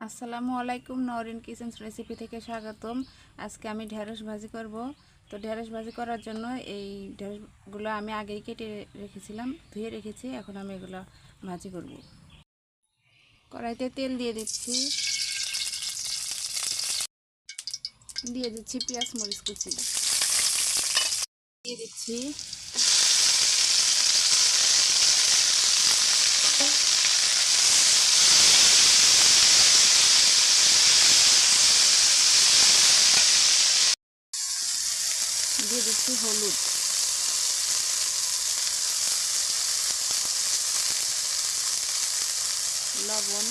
আসসালামু আলাইকুম, Nowrin kitchen recipe থেকে স্বাগতম। আজকে আমি ঢেঁড়স ভাজি করব। তো ঢেঁড়স ভাজি করার জন্য এই ঢেঁড়সগুলো আমি আগেই কেটে রেখেছিলাম, ধুয়ে রেখেছি। এখন আমি এগুলো ভাজি করব। কড়াইতে তেল দিয়ে দিচ্ছি, দিয়ে দিচ্ছি পেঁয়াজ মরিচ কুচি, দিয়ে দিচ্ছি হলুদ, লবণ,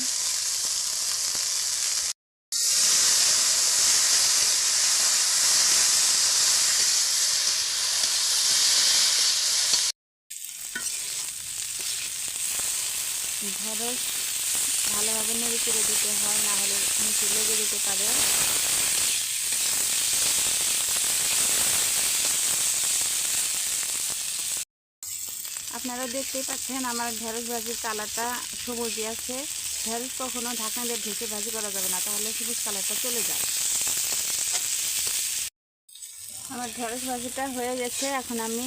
ঢেঁড়স ভালোভাবে নেড়ে চেড়ে দিতে হয়, না হলে নিচে লেগে যেতে পারে। আপনারা দেখতেই পাচ্ছেন আমার ঢেঁড়স ভাজির কালারটা সবুজই আছে। ঢেঁড়স কখনো ঢাকনা দিয়ে ঢেকে ভাজি করা যাবে না, তাহলে সবুজ কালারটা চলে যায়। আমার ঢেঁড়স ভাজিটা হয়ে গেছে। এখন আমি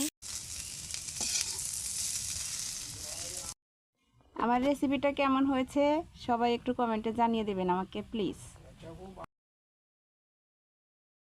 আমার রেসিপিটা কেমন হয়েছে সবাই একটু কমেন্টে জানিয়ে দেবেন আমাকে প্লিজ।